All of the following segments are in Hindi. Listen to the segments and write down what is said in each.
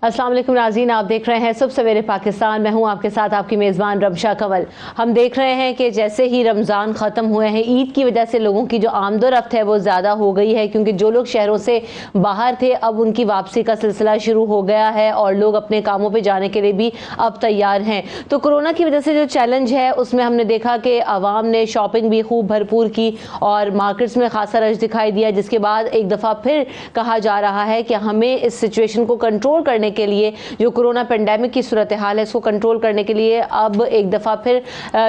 अस्सलाम वालेकुम नाज़रीन, आप देख रहे हैं सुबह सवेरे पाकिस्तान। मैं हूं आपके साथ आपकी मेज़बान रमशा कंवल। हम देख रहे हैं कि जैसे ही रमज़ान ख़त्म हुए हैं, ईद की वजह से लोगों की जो आमदोरफ्त है वो ज़्यादा हो गई है, क्योंकि जो लोग शहरों से बाहर थे अब उनकी वापसी का सिलसिला शुरू हो गया है और लोग अपने कामों पर जाने के लिए भी अब तैयार हैं। तो कोरोना की वजह से जो चैलेंज है उसमें हमने देखा कि आवाम ने शॉपिंग भी खूब भरपूर की और मार्केट्स में खासा रश दिखाई दिया, जिसके बाद एक दफ़ा फिर कहा जा रहा है कि हमें इस सिचुएशन को कंट्रोल करने के लिए, जो कोरोना पेंडेमिक की सूरत हाल है, इसको कंट्रोल करने के लिए अब एक दफ़ा फिर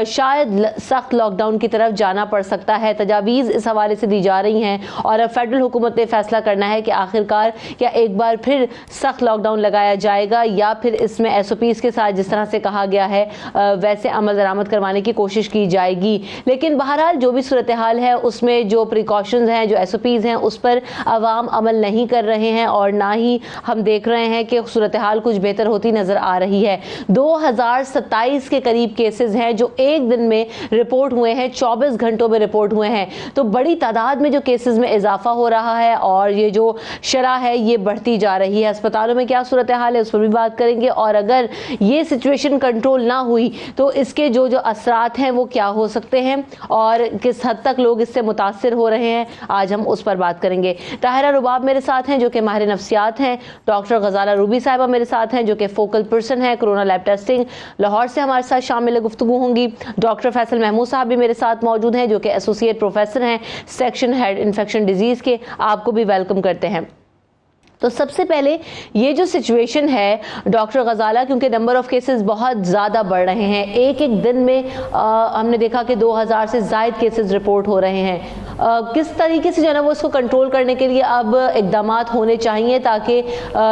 शायद सख्त लॉकडाउन की तरफ जाना पड़ सकता है। तजावीज़ इस हवाले से दी जा रही हैं और अब फेडरल हुकूमत ने फैसला करना है कि आखिरकार क्या एक बार फिर सख्त लॉकडाउन लगाया जाएगा या फिर इसमें SOPs के साथ जिस तरह से कहा गया है वैसे अमल दरामद करवाने की कोशिश की जाएगी। लेकिन बहरहाल जो भी सूरत हाल है उसमें जो प्रिकॉशंस हैं, जो SOPs हैं, उस पर आवाम अमल नहीं कर रहे हैं और ना ही हम देख रहे हैं कि सूरत हाल कुछ बेहतर होती नजर आ रही है। 2027 के करीब केसेस हैं जो एक दिन में रिपोर्ट हुए हैं, 24 घंटों में रिपोर्ट हुए हैं। तो बड़ी तादाद में जो केसेस में इजाफा हो रहा है और ये जो शरह है ये बढ़ती जा रही है। अस्पतालों में क्या सूरत हाल है उस पर भी बात करेंगे और अगर ये सिचुएशन कंट्रोल ना हुई तो इसके जो असरात हैं वो क्या हो सकते हैं और किस हद तक लोग इससे मुतासिर हो रहे हैं, आज हम उस पर बात करेंगे। ताहिरा रुबाब मेरे साथ हैं जो कि माहिर नफ्सियात हैं, डॉक्टर गजाला रूबी साहिबा मेरे साथ हैं जो कि फोकल पर्सन है कोरोना लैब टेस्टिंग लाहौर से, हमारे साथ शामिल गुफ्तगू होंगी। डॉक्टर फैसल महमूद साहब भी मेरे साथ मौजूद हैं जो कि एसोसिएट प्रोफेसर हैं सेक्शन हेड इन्फेक्शन डिजीज के, आपको भी वेलकम करते हैं। तो सबसे पहले ये जो सिचुएशन है डॉक्टर गजाला, क्योंकि नंबर ऑफ केसेस बहुत ज़्यादा बढ़ रहे हैं, एक एक दिन में हमने देखा कि 2000 से ज़ायद केसेस रिपोर्ट हो रहे हैं। किस तरीके से जो है ना वो इसको कंट्रोल करने के लिए अब इक़दामात होने चाहिए ताकि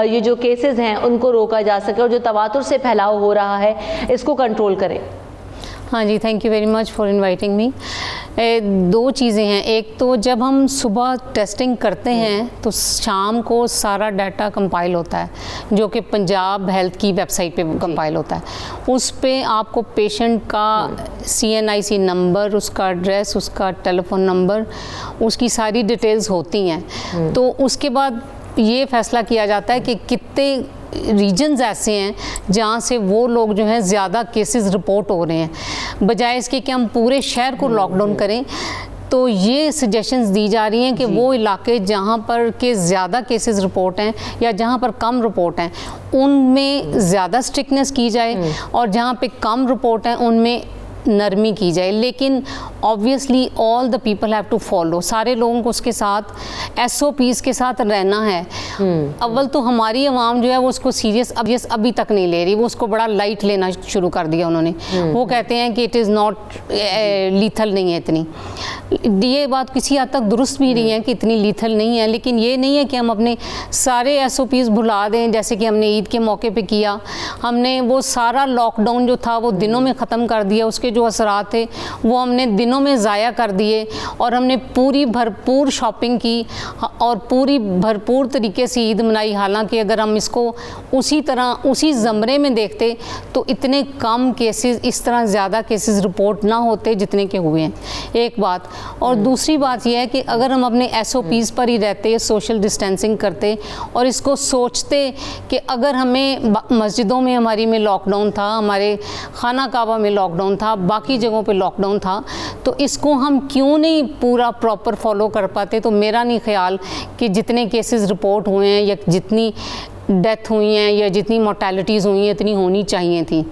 ये जो केसेस हैं उनको रोका जा सके और जो तवातुर से फैलाव हो रहा है इसको कंट्रोल करें। हाँ जी, thank you very much for inviting me. दो चीज़ें हैं, एक तो जब हम सुबह टेस्टिंग करते हैं तो शाम को सारा डाटा कंपाइल होता है जो कि पंजाब हेल्थ की वेबसाइट पे कंपाइल होता है। उस पे आपको पेशेंट का CNIC नंबर, उसका एड्रेस, उसका टेलीफोन नंबर, उसकी सारी डिटेल्स होती हैं। तो उसके बाद ये फैसला किया जाता है कि कितने रीजन्स ऐसे हैं जहाँ से वो लोग जो हैं ज़्यादा केसेस रिपोर्ट हो रहे हैं, बजाय इसके कि हम पूरे शहर को लॉकडाउन करें। तो ये सजेशंस दी जा रही हैं कि वो इलाके जहाँ पर के ज़्यादा केसेस रिपोर्ट हैं या जहाँ पर कम रिपोर्ट हैं उनमें ज़्यादा स्ट्रिक्टनेस की जाए और जहाँ पे कम रिपोर्ट हैं उनमें नरमी की जाए। लेकिन obviously all the people have to follow, सारे लोगों को उसके साथ SOPs के साथ रहना है। अव्वल तो हमारी आवाम जो है वो उसको सीरियस अभी तक नहीं ले रही, वो उसको बड़ा लाइट लेना शुरू कर दिया उन्होंने। वो कहते हैं कि इट इज़ नॉट लीथल, नहीं है इतनी। ये बात किसी हद तक दुरुस्त भी नहीं है कि इतनी लीथल नहीं है, लेकिन ये नहीं है कि हम अपने सारे SOPs भुला दें जैसे कि हमने ईद के मौके पे किया। हमने वो सारा लॉकडाउन जो था वो दिनों में ख़त्म कर दिया, उसके जो असरात थे वो हमने दिनों में ज़ाया कर दिए और हमने पूरी भरपूर शॉपिंग की और पूरी भरपूर तरीके से ईद मनाई। हालांकि अगर हम इसको उसी तरह उसी ज़मरे में देखते तो इतने कम केसेस, इस तरह ज़्यादा केसेस रिपोर्ट ना होते जितने के हुए हैं, एक बात। और दूसरी बात यह है कि अगर हम अपने SOPs पर ही रहते, सोशल डिस्टेंसिंग करते और इसको सोचते कि अगर हमें मस्जिदों में हमारी में लॉकडाउन था, हमारे खाना काबा में लॉकडाउन था, बाकी जगहों पे लॉकडाउन था, तो इसको हम क्यों नहीं पूरा प्रॉपर फॉलो कर पाते। तो मेरा नहीं ख्याल कि जितने केसेस रिपोर्ट हुए हैं या जितनी डेथ हुई हैं या जितनी मोर्टेलिटीज़ हुई हैं इतनी होनी चाहिए थी।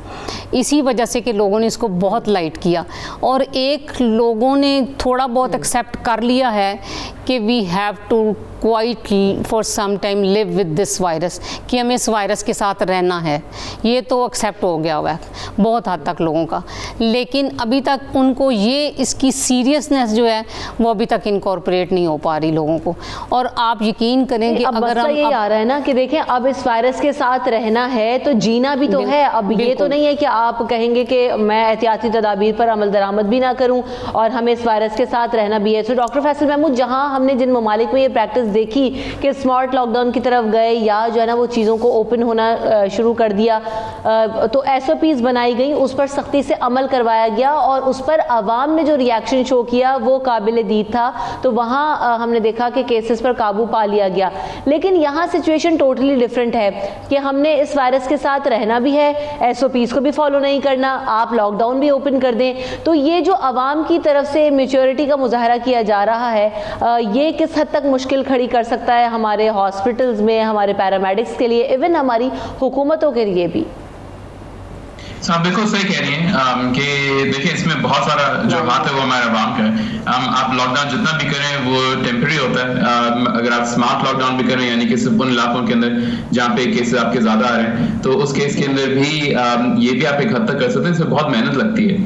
इसी वजह से कि लोगों ने इसको बहुत लाइट किया और एक लोगों ने थोड़ा बहुत एक्सेप्ट कर लिया है कि we have to quite for some time live with this virus, कि हमें इस वायरस के साथ रहना है। ये तो एक्सेप्ट हो गया हुआ है बहुत हद तक लोगों का, लेकिन अभी तक उनको ये इसकी सीरियसनेस जो है वो अभी तक इनकॉर्पोरेट नहीं हो पा रही लोगों को। और आप यकीन करें कि अगर हम ये आ रहा है ना कि देखें अब इस वायरस के साथ रहना है तो जीना भी तो है। अब ये तो नहीं है कि आप कहेंगे कि मैं एहतियाती तदाबीर पर अमल दरामद भी ना करूं और हमें इस वायरस के साथ रहना भी है। तो डॉक्टर फैसल महमूद, जहां हमने जिन ममालिक में ये प्रैक्टिस देखी कि स्मार्ट लॉकडाउन की तरफ गए या जो है ना वो चीज़ों को ओपन होना शुरू कर दिया, तो SOPs बनाई गई, उस पर सख्ती से अमल करवाया गया और उस पर आवाम ने जो रिएक्शन शो किया वो काबिल दीद था। तो वहाँ हमने देखा कि केसेस पर काबू पा लिया गया। लेकिन यहाँ सिचुएशन टोटली डिफरेंट है कि हमने इस वायरस के साथ रहना भी है, SOPs को भी फॉलो नहीं करना, आप लॉकडाउन भी ओपन कर दें। तो ये जो आवाम की तरफ से मैच्योरिटी का मुजाहरा किया जा रहा है, ये किस हद तक मुश्किल खड़ी कर सकता है हमारे हॉस्पिटल्स में, हमारे पैरामेडिक्स के लिए, इवन हमारी हुकूमतों के लिए भी। आप बिल्कुल सही कह रही हैं कि देखिए इसमें बहुत सारा जो हाथ है वो हमारे आवाम का है। आप लॉकडाउन जितना भी करें वो टेम्पररी होता है। अगर आप स्मार्ट लॉकडाउन भी करें यानी कि सिर्फ उन इलाकों के अंदर जहाँ पे केसेस आपके ज्यादा आ रहे हैं, तो उस केस के अंदर भी ये भी आप एक हद तक कर सकते हैं। इसमें बहुत मेहनत लगती है।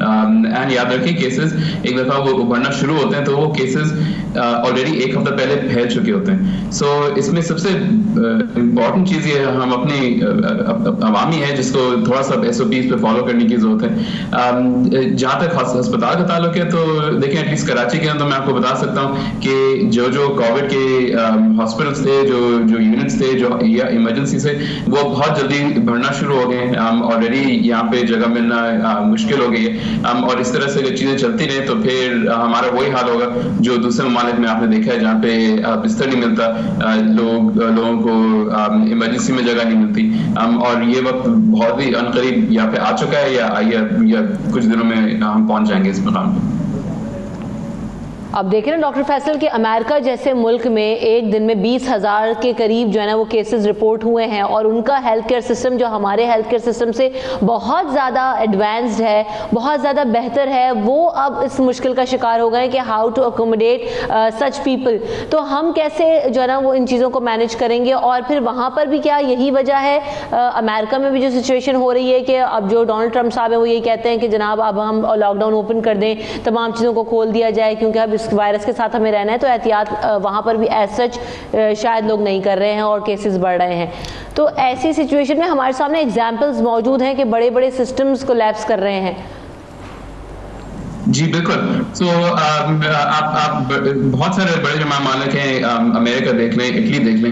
एंड याद रखिए केसेस एक दफा वो उभरना शुरू होते हैं तो वो केसेस ऑलरेडी एक हफ्ता पहले फैल चुके होते हैं। सो इसमें सबसे इम्पोर्टेंट चीज ये हम अपनी अवामी है जिसको थोड़ा सा SOPs पे फॉलो करने की जरूरत है। जहां तक अस्पताल का ताल्लुक है तो देखिए एटलीस्ट कराची के अंदर तो मैं आपको बता सकता हूँ कि जो कोविड के हॉस्पिटल्स थे, जो यूनिट्स थे, जो या इमरजेंसी से, वो बहुत जल्दी भरना शुरू हो गए। ऑलरेडी यहाँ पे जगह मिलना मुश्किल हो गई है। और इस तरह से अगर चीजें चलती रहे तो फिर हमारा वही हाल होगा जो दूसरे ममालिक में आपने देखा है जहाँ पे बिस्तर नहीं मिलता, लोगों को इमरजेंसी में जगह नहीं मिलती। और ये वक्त बहुत ही अनकरीब या पे आ चुका है या कुछ दिनों में हम पहुंच जाएंगे इस मुकाम पे। अब देखें ना डॉक्टर फैसल कि अमेरिका जैसे मुल्क में एक दिन में 20,000 के करीब जो है ना वो केसेस रिपोर्ट हुए हैं और उनका हेल्थ केयर सिस्टम जो हमारे हेल्थ केयर सिस्टम से बहुत ज़्यादा एडवांस्ड है, बहुत ज़्यादा बेहतर है, वो अब इस मुश्किल का शिकार हो गए कि how to accommodate such people. तो हम कैसे जो है ना वो इन चीज़ों को मैनेज करेंगे? और फिर वहाँ पर भी क्या यही वजह है, अमेरिका में भी जो सिचुएशन हो रही है कि अब जो डोनाल्ड ट्रंप साहब हैं वो यही कहते हैं कि जनाब अब हम लॉकडाउन ओपन कर दें, तमाम चीज़ों को खोल दिया जाए क्योंकि अब इस वायरस के साथ हमें रहना है, तो एहतियात वहाँ पर भी एज सच शायद लोग नहीं कर रहे हैं और केसेस बढ़ रहे हैं। तो ऐसी सिचुएशन में हमारे सामने एग्जाम्पल्स मौजूद हैं कि बड़े बड़े सिस्टम्स कोलैप्स कर रहे हैं। जी बिल्कुल। तो आप बहुत सारे बड़े जो मालिक हैं, अमेरिका देख लें, इटली देख लें,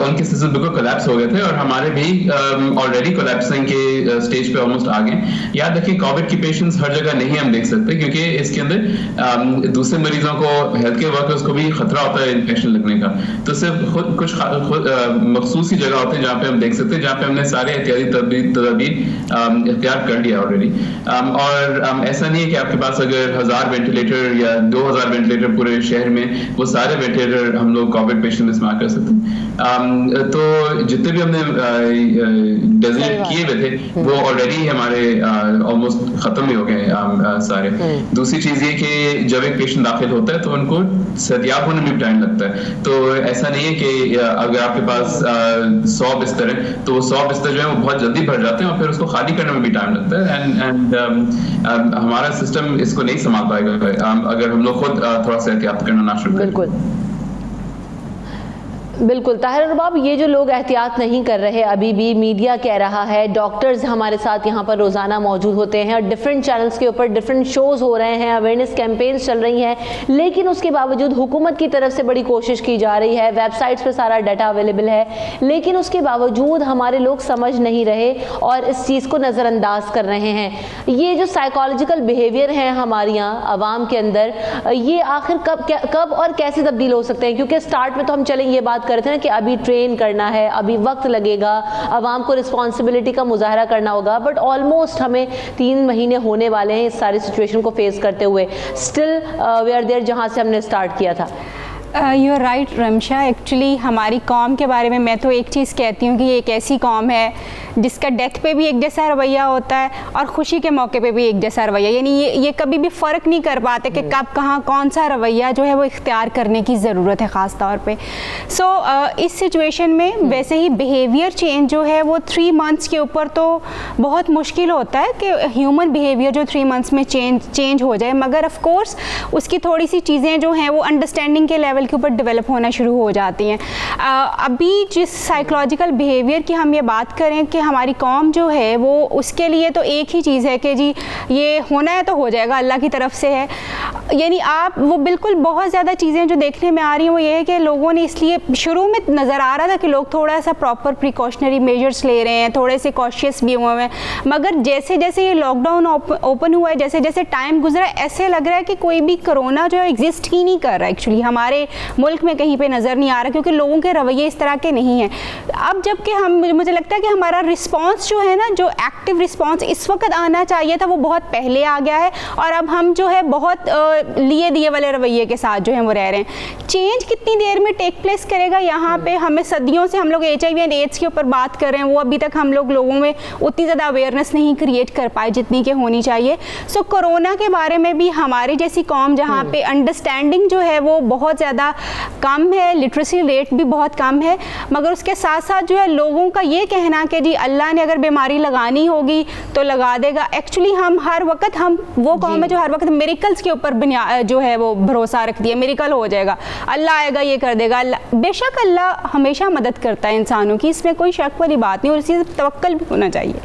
उनके सिस्टम बिल्कुल कोलैप्स हो गए थे और हमारे भी ऑलरेडी कोलैप्सिंग के स्टेज पे ऑलमोस्ट आ गए। याद रखिए कोविड की पेशेंट्स हर जगह नहीं हम देख सकते क्योंकि इसके अंदर दूसरे मरीजों को, हेल्थ केयर वर्कर्स को भी खतरा होता है इन्फेक्शन लगने का। तो सिर्फ कुछ मखसूस ही जगह होते हैं जहाँ पे हम देख सकते हैं, जहाँ पे हमने सारे एहतियाती तदबीर इख्तियार कर लिया ऑलरेडी। और ऐसा नहीं कि आपके पास अगर 1000 वेंटिलेटर या 2000 वेंटिलेटर पूरे शहर में, वो सारे वेंटिलेटर हम लोग कोविड पेशेंट में इस्तेमाल कर सकते हैं। तो जितने भी हमने डेजिग्नेट किए हुए थे वो ऑलरेडी हमारे ऑलमोस्ट खत्म ही हो गए सारे। दूसरी चीज ये कि जब एक पेशेंट दाखिल होता है तो उनको सेहतियाब होने में टाइम लगता है। तो ऐसा नहीं है कि अगर आपके पास 100 बिस्तर है तो वो 100 बिस्तर जो है वो बहुत जल्दी भर जाते हैं और फिर उसको खाली करने में भी टाइम लगता है। एंड हमारा सिस्टम इसको नहीं संभाल पाएगा अगर हम लोग खुद थोड़ा सा एहतियात करना ना शुरू करें। बिल्कुल ताहिर अरबाब, ये जो लोग एहतियात नहीं कर रहे, अभी भी मीडिया कह रहा है, डॉक्टर्स हमारे साथ यहाँ पर रोज़ाना मौजूद होते हैं और डिफरेंट चैनल्स के ऊपर डिफरेंट शोज़ हो रहे हैं, अवेयरनेस कैंपेन्स चल रही हैं, लेकिन उसके बावजूद हुकूमत की तरफ से बड़ी कोशिश की जा रही है, वेबसाइट्स पे सारा डाटा अवेलेबल है, लेकिन उसके बावजूद हमारे लोग समझ नहीं रहे और इस चीज़ को नज़रअंदाज कर रहे हैं। ये जो साइकोलॉजिकल बिहेवियर हैं हमारे यहाँ आवाम के अंदर, ये आखिर कब और कैसे तब्दील हो सकते हैं? क्योंकि स्टार्ट में तो हम चलें ये बात करते हैं कि अभी ट्रेन करना है, अभी वक्त लगेगा, अवाम को रिस्पॉन्सिबिलिटी का मुजाहरा करना होगा, बट ऑलमोस्ट हमें 3 महीने होने वाले हैं इस सारी सिचुएशन को फेस करते हुए। स्टिल वी आर देयर जहां से हमने स्टार्ट किया था। You are right Ramsha. Actually हमारी कौम के बारे में मैं तो एक चीज़ कहती हूँ कि ये एक ऐसी कौम है जिसका डेथ पे भी एक जैसा रवैया होता है और खुशी के मौके पे भी एक जैसा रवैया, यानी ये कभी भी फ़र्क नहीं कर पाते कि कब कहाँ कौन सा रवैया जो है वो इख्तियार करने की ज़रूरत है ख़ास तौर पे। सो इस सिचुएशन में वैसे ही बिहेवियर चेंज जो है वो 3 मंथ्स के ऊपर तो बहुत मुश्किल होता है कि ह्यूमन बिहेवियर जो 3 मंथ्स में चेंज हो जाए, मगर ऑफ कोर्स उसकी थोड़ी सी चीज़ें जो हैं वो अंडरस्टैंडिंग के लेवल लेवल के ऊपर डेवलप होना शुरू हो जाती हैं। अभी जिस साइकोलॉजिकल बिहेवियर की हम ये बात करें कि हमारी कौम जो है वो उसके लिए तो एक ही चीज़ है कि जी ये होना है तो हो जाएगा, अल्लाह की तरफ से है। यानी आप वो बिल्कुल बहुत ज़्यादा चीज़ें जो देखने में आ रही हैं वो ये है कि लोगों ने इसलिए शुरू में नज़र आ रहा था कि लोग थोड़ा सा प्रॉपर प्रिकॉशनरी मेजर्स ले रहे हैं, थोड़े से कॉशियस भी हुए हैं, मगर जैसे जैसे ये लॉकडाउन ओपन हुआ है, जैसे जैसे टाइम गुजरा है, ऐसे लग रहा है कि कोई भी कोरोना जो है एग्जिस्ट ही नहीं कर रहा है एक्चुअली हमारे मुल्क में, कहीं पे नज़र नहीं आ रहा क्योंकि लोगों के रवैये इस तरह के नहीं हैं। अब जबकि मुझे लगता है कि हमारा रिस्पॉन्स जो है ना, जो एक्टिव रिस्पॉन्स इस वक्त आना चाहिए था वो बहुत पहले आ गया है और अब हम जो है बहुत लिए दिए वाले रवैये के साथ जो है वो रह रहे हैं। चेंज कितनी देर में टेक प्लेस करेगा यहाँ पे, हमें सदियों से हम लोग HIV एंड एड्स के ऊपर बात कर रहे हैं, वो अभी तक हम लोगों में उतनी ज़्यादा अवेयरनेस नहीं क्रिएट कर पाए जितनी कि होनी चाहिए। सो कोरोना के बारे में भी हमारी जैसी कौम जहाँ पे अंडरस्टैंडिंग जो है वो बहुत ज़्यादा कम है, लिटरेसी रेट भी बहुत कम है, मगर उसके साथ साथ जो है लोगों का ये कहना कि जी अल्लाह ने अगर बीमारी लगानी होगी तो लगा देगा। एक्चुअली हम हर वक्त हम वो कौम है जो हर वक्त मिरेकल्स के ऊपर जो है वो भरोसा रखती है, मिरेकल हो जाएगा, अल्लाह आएगा ये कर देगा। बेशक अल्लाह हमेशा मदद करता है इंसानों की, इसमें कोई शक वाली बात नहीं और इसी से तवक्कल भी होना चाहिए।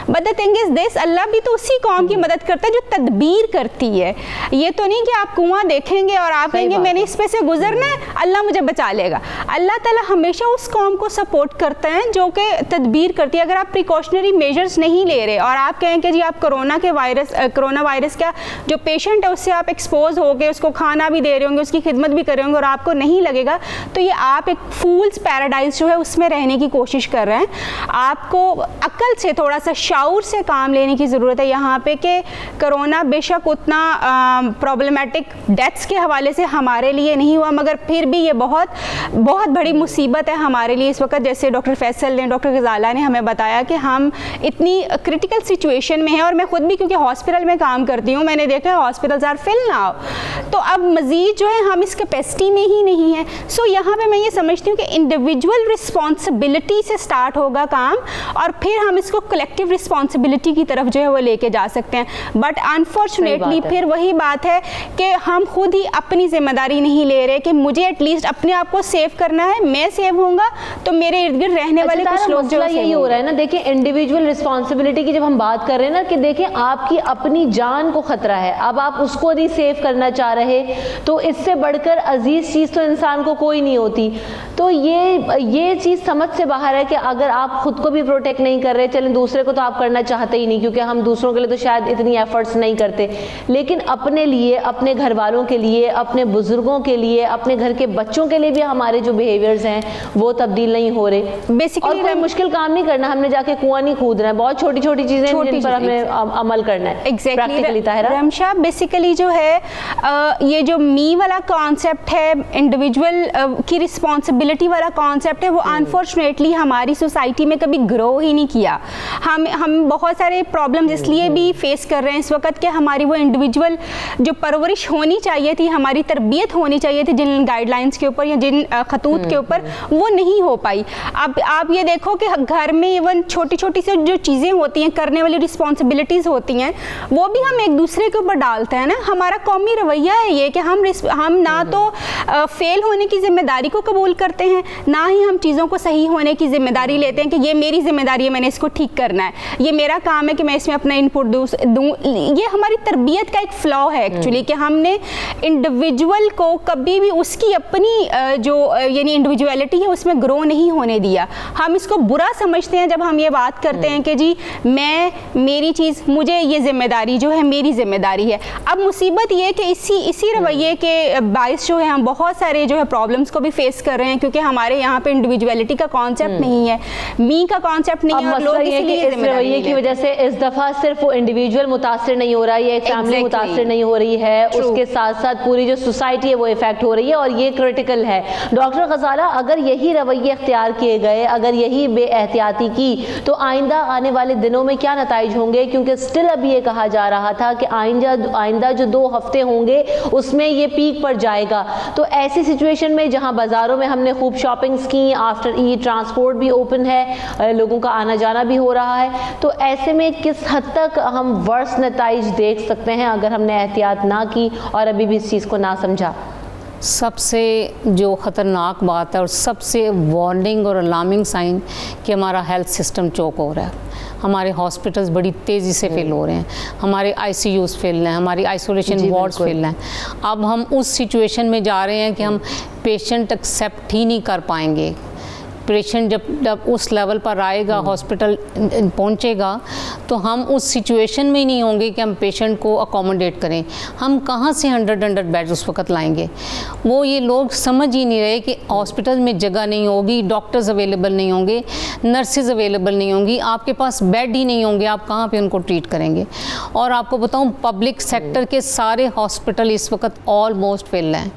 But the thing is this, अल्लाह भी तो उसी कौम की मदद करता है जो तदबीर करती है। ये तो नहीं कि आप कुआं देखेंगे और आप कहेंगे मैंने इस पे से गुजरना है, अल्लाह मुझे बचा लेगा। अल्लाह ताला हमेशा उस कौम को सपोर्ट करता है जो कि तदबीर करती है। अगर आप प्रिकॉशनरी मेजर्स नहीं ले रहे और आप कहें कि जी आप कोरोना वायरस का जो पेशेंट है उससे आप एक्सपोज हो गए, उसको खाना भी दे रहे होंगे, उसकी खिदमत भी कर रहे होंगे और आपको नहीं लगेगा, तो ये आप एक फूल्स पैराडाइज जो है उसमें रहने की कोशिश कर रहे हैं। आपको अक्ल से थोड़ा सा शाऊर से काम लेने की ज़रूरत है यहाँ पे कि कोरोना बेशक उतना प्रॉब्लमेटिक डेथ्स के हवाले से हमारे लिए नहीं हुआ, मगर फिर भी ये बहुत बहुत बड़ी मुसीबत है हमारे लिए इस वक्त। जैसे डॉक्टर फैसल ने, डॉक्टर गजाला ने हमें बताया कि हम इतनी क्रिटिकल सिचुएशन में हैं और मैं खुद भी क्योंकि हॉस्पिटल में काम करती हूँ, मैंने देखा है हॉस्पिटल्स आर फिल नाउ, तो अब मज़ीद जो है हम इस कैपेसिटी में ही नहीं है। सो यहाँ पे मैं ये समझती हूँ कि इंडिविजुअल रिस्पॉन्सिबिलिटी से स्टार्ट होगा काम और फिर हम इसको कलेक्टिव रिस्पॉन्सिबिलिटी की तरफ जो है वो लेके जा सकते हैं। बट अनफॉर्चुनेटली फिर वही बात है कि हम खुद ही अपनी जिम्मेदारी नहीं ले रहे कि मुझे एटलीस्ट अपने आप को सेव करना है, मैं सेव होऊंगा तो मेरे इर्द गिर्द रहने वाले कुछ लोग जो यही हो रहा है ना। देखिए इंडिविजुअल रिस्पॉन्सिबिलिटी की जब हम बात कर रहे हैं ना कि देखिए आपकी अपनी जान को खतरा है, अब आप उसको नहीं सेव करना चाह रहे तो इससे बढ़कर अजीज चीज़ तो इंसान को कोई नहीं होती। तो ये चीज़ समझ से बाहर है कि अगर आप खुद को भी प्रोटेक्ट नहीं कर रहे, चलें दूसरे को तो आप करना चाहते ही नहीं क्योंकि हम दूसरों के लिए तो शायद इतनी एफर्ट्स नहीं करते, लेकिन अपने लिए, अपने घर वालों के लिए, अपने बुजुर्गों के लिए, अपने घर के बच्चों के लिए भी हमारे जो बिहेवियर्स हैं वो तब्दील नहीं हो रहे। बेसिकली कोई मुश्किल काम नहीं करना, हमने जाके कुआं नहीं खोदना है, बहुत छोटी छोटी चीजें जिन पर हमें अमल करना है। एग्जैक्टली रमशा, बेसिकली जो है ये जो मी वाला कॉन्सेप्ट है, इंडिविजुअल की रिस्पॉन्सिबिलिटी वाला कॉन्सेप्ट है, वो अनफॉर्चुनेटली हमारी सोसाइटी में कभी ग्रो ही नहीं किया। हम बहुत सारे प्रॉब्लम्स इसलिए भी फेस कर रहे हैं इस वक्त कि हमारी वो इंडिविजुअल जो परवरिश होनी चाहिए थी, हमारी तरबियत होनी चाहिए थी जिन गाइडलाइंस के ऊपर या जिन खतूत के ऊपर, वो नहीं हो पाई। अब आप ये देखो कि घर में इवन छोटी छोटी से जो चीज़ें होती हैं, करने वाली रिस्पॉन्सिबिलिटीज़ होती हैं, वो भी हम एक दूसरे के ऊपर डालते हैं ना। हमारा कौमी रवैया है ये कि हम ना तो फेल होने की जिम्मेदारी को कबूल करते हैं, ना ही हम चीज़ों को सही होने की जिम्मेदारी लेते हैं कि ये मेरी जिम्मेदारी है, मैंने इसको ठीक करना है, ये मेरा काम है कि मैं इसमें अपना इनपुट दूँ। ये हमारी तरबियत का एक फ्लॉ है एक्चुअली कि हमने इंडिविजुअल को कभी भी उसकी अपनी जो यानी इंडिविजुअलिटी है उसमें ग्रो नहीं होने दिया। हम इसको बुरा समझते हैं जब हम ये बात करते हैं कि जी मेरी चीज़, मुझे ये जिम्मेदारी जो है मेरी जिम्मेदारी है। अब मुसीबत ये कि इसी रवैये के बाइस जो है हम बहुत सारे जो है प्रॉब्लम्स को भी फेस कर रहे हैं क्योंकि हमारे यहाँ पे इंडिविजुअलिटी का कॉन्सेप्ट नहीं है, मी का कॉन्सेप्ट नहीं है और लोग इसलिए रवैये की वजह से इस दफ़ा सिर्फ वो इंडिविजुअल मुतासर नहीं हो रहा है, एक फैमिली मुतासर नहीं हो रही है, उसके साथ साथ पूरी जो सोसाइटी है वो इफेक्ट हो रही है और ये क्रिटिकल है। डॉक्टर गजाला, अगर यही रवैये इख्तियार किए गए, अगर यही बेएहतियाती की तो आइंदा आने वाले दिनों में क्या नताइज होंगे? क्योंकि स्टिल अभी ये कहा जा रहा था कि आइंदा जो 2 हफ्ते होंगे उसमें ये पीक पर जाएगा। तो ऐसी सिचुएशन में जहां बाजारों में हमने खूब शॉपिंग्स की, आफ्टर ईद ट्रांसपोर्ट भी ओपन है, लोगों का आना जाना भी हो रहा है, तो ऐसे में किस हद तक हम वर्स नताइज देख सकते हैं अगर हमने एहतियात ना की और अभी भी इस चीज़ को ना समझा? सबसे जो ख़तरनाक बात है और सबसे वार्निंग और अलार्मिंग साइन कि हमारा हेल्थ सिस्टम चोक हो रहा है। हमारे हॉस्पिटल्स बड़ी तेज़ी से फिल हो रहे हैं, हमारे आईसीयूज़ फिल हैं, हमारी आइसोलेशन वार्ड्स फिल हैं। अब हम उस सिचुएशन में जा रहे हैं कि हम पेशेंट एक्सेप्ट ही नहीं कर पाएंगे। पेशेंट जब उस लेवल पर आएगा, हॉस्पिटल पहुंचेगा, तो हम उस सिचुएशन में ही नहीं होंगे कि हम पेशेंट को अकोमोडेट करें। हम कहाँ से 100 बेड उस वक्त लाएंगे? वो ये लोग समझ ही नहीं रहे कि हॉस्पिटल में जगह नहीं होगी, डॉक्टर्स अवेलेबल नहीं होंगे, नर्सेज अवेलेबल नहीं होंगी, आपके पास बेड ही नहीं होंगे, आप कहाँ पे उनको ट्रीट करेंगे? और आपको बताऊँ, पब्लिक सेक्टर के सारे हॉस्पिटल इस वक्त ऑलमोस्ट फिल हैं।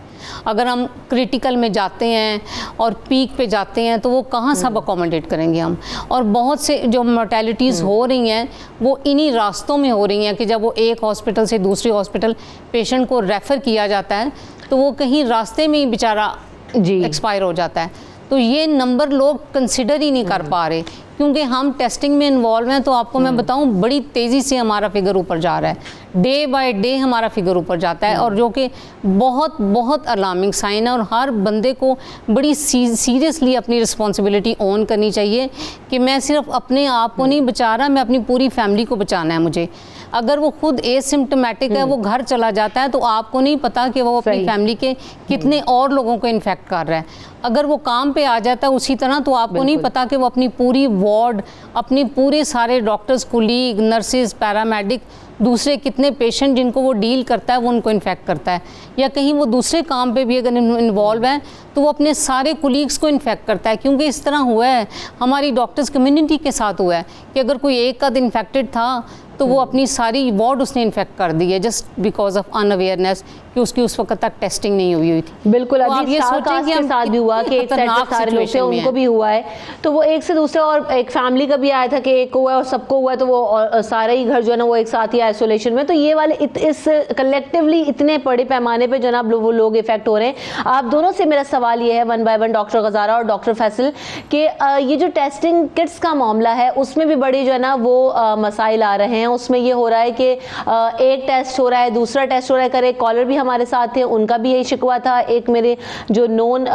अगर हम क्रिटिकल में जाते हैं और पीक पे जाते हैं तो वो कहाँ सब अकोमोडेट करेंगे हम? और बहुत से जो मोर्टेलिटीज़ हो रही हैं वो इन्हीं रास्तों में हो रही हैं कि जब वो एक हॉस्पिटल से दूसरी हॉस्पिटल पेशेंट को रेफ़र किया जाता है तो वो कहीं रास्ते में ही बेचारा एक्सपायर हो जाता है। तो ये नंबर लोग कंसिडर ही नहीं कर पा रहे, क्योंकि हम टेस्टिंग में इन्वॉल्व हैं। तो आपको मैं बताऊं, बड़ी तेज़ी से हमारा फिगर ऊपर जा रहा है, डे बाय डे हमारा फिगर ऊपर जाता है, और जो कि बहुत बहुत अलार्मिंग साइन है। और हर बंदे को बड़ी सीरियसली अपनी रिस्पॉन्सिबिलिटी ऑन करनी चाहिए कि मैं सिर्फ अपने आप को नहीं बचा रहा, मैं अपनी पूरी फैमिली को बचाना है मुझे। अगर वो खुद एसिम्प्टोमेटिक है, वो घर चला जाता है, तो आपको नहीं पता कि वो अपनी फैमिली के कितने और लोगों को इन्फेक्ट कर रहा है। अगर वो काम पे आ जाता है उसी तरह, तो आपको नहीं पता कि वो अपनी पूरी वार्ड, अपने पूरे सारे डॉक्टर्स, कुलीग, नर्सेज, पैरामेडिक, दूसरे कितने पेशेंट जिनको वो डील करता है वो उनको इन्फेक्ट करता है। या कहीं वो दूसरे काम पे भी अगर इन्वॉल्व है तो वो अपने सारे कुलीग्स को इन्फेक्ट करता है। क्योंकि इस तरह हुआ है, हमारी डॉक्टर्स कम्युनिटी के साथ हुआ है कि अगर कोई एक आध इन्फेक्टेड था तो वो अपनी सारी वार्ड उसने इन्फेक्ट कर दी है, जस्ट बिकॉज ऑफ अनअवेयरनेस कि उसकी उस वक्त तक टेस्टिंग नहीं हुई थी। बिल्कुल, तो अभी ये सोचें कि के साथ भी हुआ कि एक सेट से सारे लोग थे, उनको भी हुआ है, तो वो एक से दूसरे, और एक फैमिली का भी आया था कि एक को हुआ और सबको हुआ, तो वो सारे ही घर जो है ना वो एक साथ ही आइसोलेशन में। तो ये वाले इस कलेक्टिवली इतने बड़े पैमाने पे जो ना वो लोग इफेक्ट हो रहे हैं। आप दोनों से मेरा सवाल ये है, वन बाय वन, डॉक्टर गजारा और डॉक्टर फैसल, कि ये जो टेस्टिंग किट्स का मामला है उसमें भी बड़े जो है ना वो मसाइल आ रहे हैं। उसमें ये हो रहा है कि एक टेस्ट हो रहा है, दूसरा टेस्ट हो रहा है। कर एक कॉलर भी हमारे साथ थे, उनका भी यही शिकवा था। एक मेरे जो नोन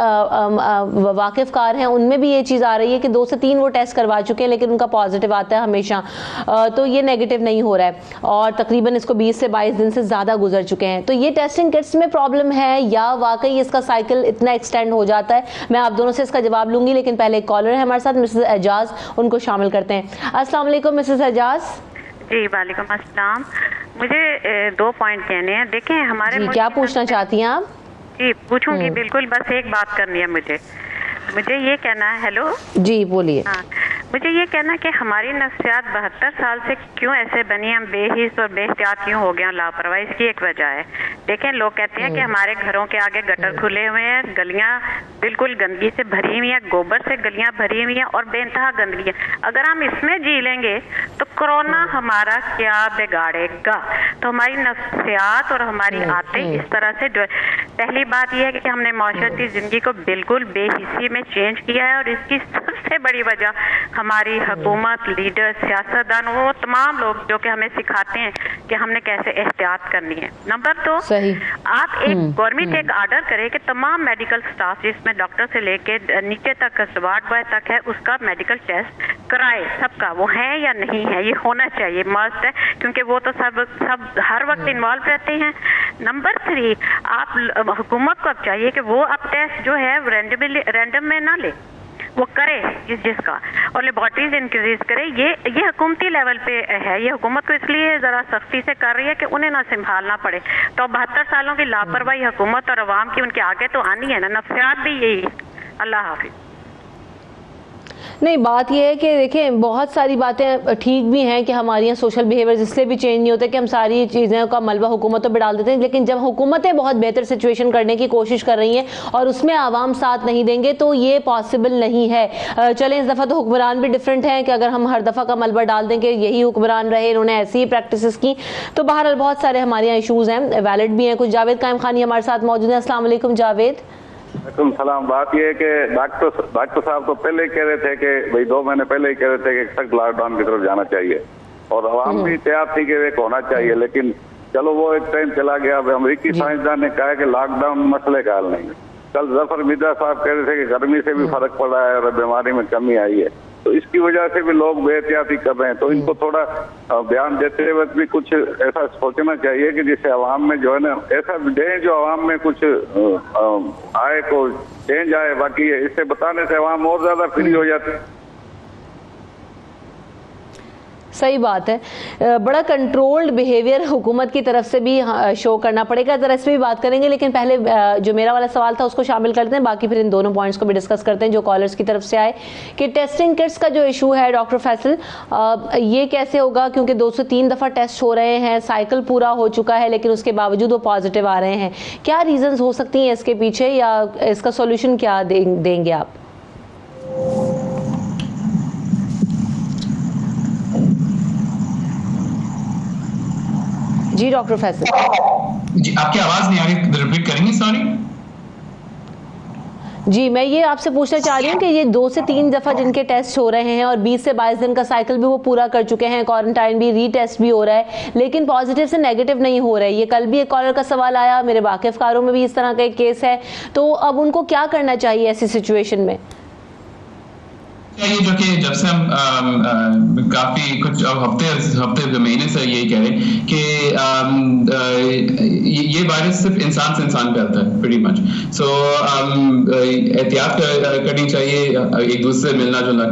वाकिफकार हैं उनमें भी ये चीज़ आ रही है कि 2 से 3 वो टेस्ट करवा चुके हैं लेकिन उनका पॉजिटिव आता है हमेशा, तो ये नेगेटिव नहीं हो रहा है, और तकरीबन इसको 20 से 22 दिन से ज़्यादा गुजर चुके हैं। तो ये टेस्टिंग किट्स में प्रॉब्लम है या वाकई इसका साइकिल इतना एक्सटेंड हो जाता है? मैं आप दोनों से इसका जवाब लूंगी, लेकिन पहले एक कॉलर है हमारे साथ, मिसेस एजाज, उनको शामिल करते हैं। अस्सलाम वालेकुम मिसेस एजाज। जी वालेकुम अस्सलाम। मुझे 2 पॉइंट कहने हैं। देखें, हमारे जी, क्या पूछना चाहती हैं आप? जी पूछूंगी, बिल्कुल, बस एक बात करनी है मुझे ये कहना है। हेलो जी बोलिए। हाँ, मुझे ये कहना कि हमारी नफ्सियात 72 साल से क्यों ऐसे बनी, हम बेहिस और बेहतियात क्यों हो गए, लापरवाही, इसकी एक वजह है। देखें, लोग कहते हैं कि हमारे घरों के आगे गटर खुले हुए हैं, गलियां बिल्कुल गंदगी से भरी हुई हैं, गोबर से गलियां भरी हुई हैं और बेइंतहा गंदगी है। अगर हम इसमें जी लेंगे तो कोरोना हमारा क्या बिगाड़ेगा? तो हमारी नफ्सियात और हमारी आदतें इस तरह से, पहली बात यह है कि हमने माशरती जिंदगी को बिल्कुल बेहिसी में चेंज किया है, और इसकी सबसे बड़ी वजह हमारी हुकूमत, लीडर, सियासतदान, वो तमाम लोग जो कि हमें सिखाते हैं कि हमने कैसे एहतियात करनी है। नंबर 2, आप एक गवर्नमेंट एक आर्डर करे कि तमाम मेडिकल स्टाफ, जिसमें डॉक्टर से लेके नीचे तक वार्ड बॉय तक है, उसका मेडिकल टेस्ट कराए सबका। वो है या नहीं है, ये होना चाहिए, मस्ट है, क्योंकि वो तो सब हर वक्त इन्वॉल्व रहते हैं। नंबर 3, आप हुकूमत को अब चाहिए कि वो अब टेस्ट जो है रैंडम में ना ले, वो करे जिसका, और लेबॉर्ट्रीज इंक्रीज करे। ये हुकूमती लेवल पे है, ये हुकूमत को इसलिए ज़रा सख्ती से कर रही है कि उन्हें ना संभालना पड़े। तो 72 सालों की लापरवाही हुकूमत और अवाम की उनके आगे तो आनी है ना, नफ्सियात भी यही। अल्लाह हाफिज़। नहीं, बात यह है कि देखें, बहुत सारी बातें ठीक भी हैं कि हमारे यहाँ सोशल बिहेवियर इसलिए भी चेंज नहीं होता कि हम सारी चीज़ें का मलबा हुकूमतों पर डाल देते हैं, लेकिन जब हुकूमतें बहुत बेहतर सिचुएशन करने की कोशिश कर रही हैं और उसमें आवाम साथ नहीं देंगे तो ये पॉसिबल नहीं है। चलें, इस दफ़ा तो हुक्मरान भी डिफरेंट हैं कि अगर हम हर दफ़ा का मलबा डाल दें कि यही हुक्मरान रहे, इन्होंने ऐसी ही प्रैक्टिस की, तो बहरहाल बहुत सारे हमारे यहाँ इशूज़ हैं, वैलिड भी हैं कुछ। जावेद कायम खानी हमारे साथ मौजूद हैं। अस्सलाम वालेकुम जावेद। सलाम। बात यह है कि डॉक्टर साहब तो पहले ही कह रहे थे कि भाई 2 महीने पहले ही कह रहे थे कि सख्त लॉकडाउन की तरफ जाना चाहिए, और आवाम भी तैयार थी कि एक होना चाहिए, लेकिन चलो वो एक टाइम चला गया। अब अमेरिकी साइंसदान ने कहा है कि लॉकडाउन मसले का हल नहीं है। कल जफर मिर्जा साहब कह रहे थे कि गर्मी से भी फर्क पड़ा है और बीमारी में कमी आई है, तो इसकी वजह से भी लोग बेहतियाती कर रहे हैं। तो इनको थोड़ा बयान देते वक्त भी कुछ ऐसा सोचना चाहिए कि जिससे आवाम में जो है ना ऐसा दे जो आवाम में कुछ आए, को चेंज आए। बाकी इससे बताने से आवाम और ज्यादा फ्री हो जाती है। सही बात है, बड़ा कंट्रोल्ड बिहेवियर हुकूमत की तरफ से भी शो करना पड़ेगा। जरा इस पर भी बात करेंगे, लेकिन पहले जो मेरा वाला सवाल था उसको शामिल करते हैं, बाकी फिर इन दोनों पॉइंट्स को भी डिस्कस करते हैं जो कॉलर्स की तरफ से आए कि टेस्टिंग किट्स का जो इशू है डॉक्टर फैसल, ये कैसे होगा? क्योंकि 2 से 3 दफ़ा टेस्ट हो रहे हैं, साइकिल पूरा हो चुका है, लेकिन उसके बावजूद वो पॉजिटिव आ रहे हैं। क्या रीजंस हो सकती हैं इसके पीछे, या इसका सोल्यूशन क्या देंगे आप? जी डॉक्टर फैसल जी, आपकी आवाज नहीं आ रही, रिपीट करेंगे? सॉरी जी, मैं ये आपसे पूछना चाह रही हूँ कि ये 2 से 3 दफ़ा जिनके टेस्ट हो रहे हैं और 20 से 22 दिन का साइकिल भी वो पूरा कर चुके हैं, क्वारंटाइन भी, रीटेस्ट भी हो रहा है, लेकिन पॉजिटिव से नेगेटिव नहीं हो रहा है। ये कल भी एक कॉलर का सवाल आया, मेरे वाकिफकारों में भी इस तरह का एक केस है। तो अब उनको क्या करना चाहिए ऐसी सिचुएशन में? ये जो कि जब से हम काफी कुछ हफ्ते महीने से यही कह रहे हैं कि ये वायरस सिर्फ इंसान से इंसान फैलता है प्रीटी मच। सो एहतियात करनी चाहिए, एक दूसरे से मिलना जुलना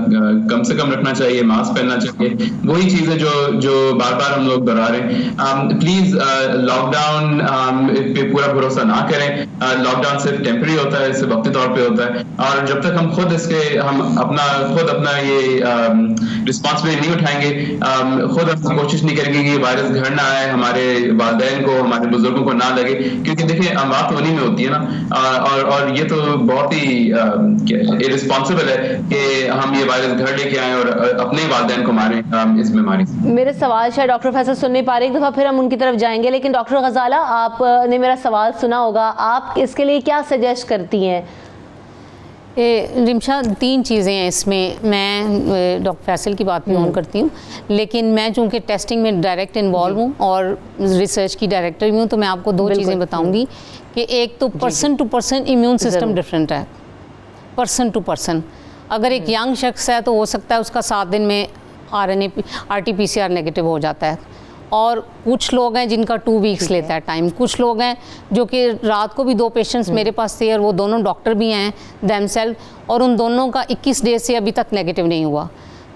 कम से कम रखना चाहिए, मास्क पहनना चाहिए, वही चीजें जो बार बार हम लोग दोहरा रहे हैं। प्लीज लॉकडाउन पे पूरा भरोसा ना करें। लॉकडाउन सिर्फ टेम्पररी होता है, सिर्फ वक्ती तौर पे होता है, और जब तक हम खुद अपना ये रिस्पॉन्सिबिलिटी नहीं उठाएंगे, खुद हम कोशिश नहीं करेंगे कि ये वायरस घर ना आए, हमारे वालिदैन को, हमारे बुजुर्गों को ना लगे, क्योंकि देखिए अमवात होनी में होती है ना, और ये तो बहुत ही इररिस्पॉन्सिबल है कि हम ये वायरस घर लेके आए और अपने वालिदैन को मारें इस बीमारी से। मेरे सवाल शायद डॉक्टर फैसल सुन नहीं पा रहे, एक दफ़ा फिर हम उनकी तरफ जाएंगे, लेकिन डॉक्टर गजाला आपने मेरा सवाल सुना होगा, आप इसके लिए क्या सजेस्ट करती हैं? रिमशा, 3 चीज़ें हैं इसमें। मैं डॉक्टर फैसल की बात भी ऑन करती हूँ, लेकिन मैं चूँकि टेस्टिंग में डायरेक्ट इन्वॉल्व हूँ और रिसर्च की डायरेक्टर भी हूँ, तो मैं आपको 2 चीज़ें बताऊँगी कि एक तो person to person immune system different है, पर्सन टू पर्सन। अगर एक यंग शख्स है तो हो सकता है उसका 7 दिन में RT-PCR नेगेटिव हो जाता है, और कुछ लोग हैं जिनका 2 वीक्स लेता है टाइम। कुछ लोग हैं जो कि रात को भी 2 पेशेंट्स मेरे पास थे और वो दोनों डॉक्टर भी हैं देमसेल्फ, और उन दोनों का 21 डेज से अभी तक नेगेटिव नहीं हुआ।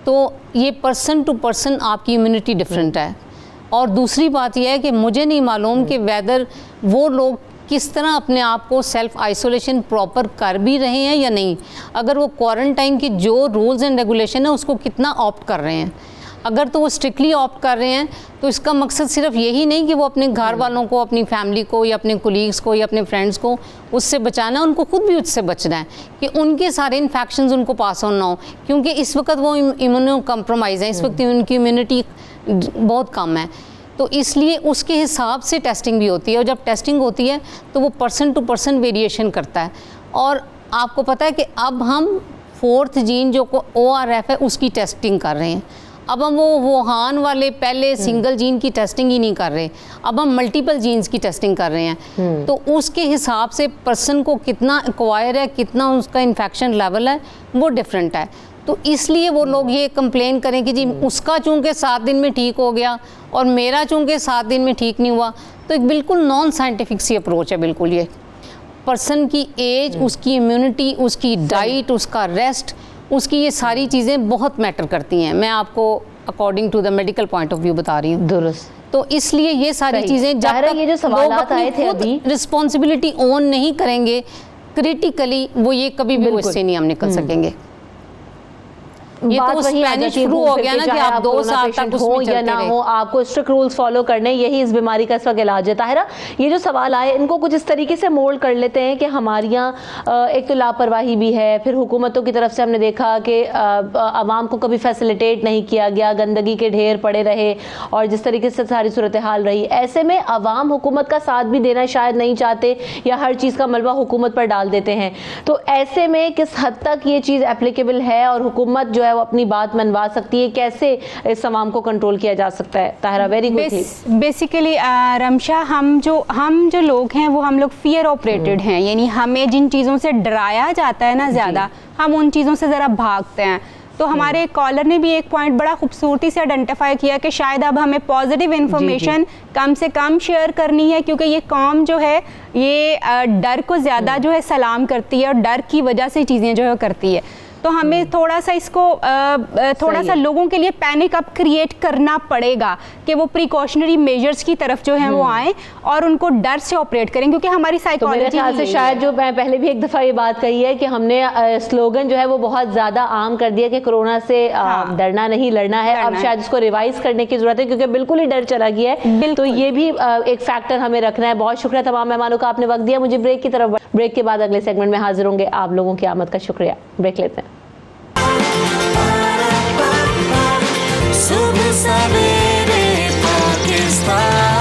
तो ये पर्सन टू पर्सन आपकी इम्यूनिटी डिफरेंट है। और दूसरी बात यह है कि मुझे नहीं मालूम कि वेदर वो लोग किस तरह अपने आप को सेल्फ आइसोलेशन प्रॉपर कर भी रहे हैं या नहीं, अगर वो क्वारंटाइन के जो रूल्स एंड रेगुलेशन है उसको कितना ऑप्ट कर रहे हैं। अगर तो वो स्ट्रिक्टली ऑप्ट कर रहे हैं तो इसका मकसद सिर्फ यही नहीं कि वो अपने घर वालों को, अपनी फैमिली को, या अपने कोलीग्स को, या अपने फ्रेंड्स को उससे बचाना है, उनको खुद भी उससे बचना है कि उनके सारे इन्फेक्शंस उनको पास ऑन ना हो, क्योंकि इस वक्त वो इम्यूनो कम्प्रोमाइज़ है, इस वक्त उनकी इम्यूनिटी बहुत कम है। तो इसलिए उसके हिसाब से टेस्टिंग भी होती है, और जब टेस्टिंग होती है तो वो पर्सन टू पर्सन वेरिएशन करता है। और आपको पता है कि अब हम 4th जीन जो ORF है उसकी टेस्टिंग कर रहे हैं। अब हम वो वुहान वाले पहले सिंगल जीन की टेस्टिंग ही नहीं कर रहे, अब हम मल्टीपल जीन्स की टेस्टिंग कर रहे हैं। तो उसके हिसाब से पर्सन को कितना एक्वायर है, कितना उसका इन्फेक्शन लेवल है, वो डिफरेंट है। तो इसलिए वो लोग ये कंप्लेन करें कि जी उसका चूँकि 7 दिन में ठीक हो गया और मेरा चूँकि 7 दिन में ठीक नहीं हुआ, तो एक बिल्कुल नॉन साइंटिफिक सी अप्रोच है। बिल्कुल ये पर्सन की एज, उसकी इम्यूनिटी, उसकी डाइट, उसका रेस्ट, उसकी ये सारी चीज़ें बहुत मैटर करती हैं। मैं आपको according to the medical point of view बता रही हूँ। दुरुस्त। तो इसलिए ये सारी चीज़ें जब तक ये जो सवालात आए थे अभी रिस्पॉन्सिबिलिटी ओन नहीं करेंगे क्रिटिकली, वो ये कभी भी इससे नहीं हम निकल सकेंगे। ये बात तो वही स्पेनिश फ्लू हो गया ना कि आप 2 साल तक हो या ना हो, आपको स्ट्रिक्ट रूल्स फॉलो करने, यही इस बीमारी का इस वक्त इलाज है। ताहिरा, ये जो सवाल आए इनको कुछ इस तरीके से मोल्ड कर लेते हैं कि हमारे यहाँ एक तो लापरवाही भी है, फिर हुकूमतों की तरफ से हमने देखा कि आवाम को कभी फैसिलिटेट नहीं किया गया, गंदगी के ढेर पड़े रहे, और जिस तरीके से सारी सूरत हाल रही, ऐसे में आवाम हुकूमत का साथ भी देना शायद नहीं चाहते, या हर चीज़ का मलबा हुकूमत पर डाल देते हैं। तो ऐसे में किस हद तक ये चीज़ एप्लीकेबल है, और हुकूमत जो है वो अपनी बात मनवा सकती है, कैसे इस तमाम को कंट्रोल किया जा सकता है? Tahira, very good. Basically Ramsha, हम जो लोग हैं वो हम लोग फियर ऑपरेटेड हैं, यानी हमें जिन चीज़ों से डराया जाता है ना ज़्यादा, हम उन चीज़ों से ज़रा भागते हैं। तो हमारे कॉलर ने भी एक पॉइंट बड़ा खूबसूरती से आइडेंटिफाई किया कि शायद अब हमें पॉजिटिव इन्फॉर्मेशन कम से कम शेयर करनी है, क्योंकि ये कौम जो है ये डर को ज़्यादा जो है सलाम करती है और डर की वजह से चीज़ें जो है करती है। तो हमें थोड़ा सा इसको थोड़ा सा लोगों के लिए पैनिक अप क्रिएट करना पड़ेगा कि वो प्रिकॉशनरी मेजर्स की तरफ जो है वो आए और उनको डर से ऑपरेट करें, क्योंकि हमारी तो मेरे ख्याल से शायद जो मैं पहले भी एक दफ़ा ये बात कही है कि हमने स्लोगन जो है वो बहुत ज़्यादा आम कर दिया कि कोरोना से डरना नहीं लड़ना है। अब शायद इसको रिवाइज करने की ज़रूरत है, क्योंकि बिल्कुल ही डर चला गया है। तो ये भी एक फैक्टर हमें रखना है। बहुत शुक्रिया तमाम मेहमानों का, आपने वक्त दिया मुझे। ब्रेक की तरफ, ब्रेक के बाद अगले सेगमेंट में हाजिर होंगे। आप लोगों की आमद का शुक्रिया। ब्रेक लेते हैं। सुबह सवेरे पाकिस्तान।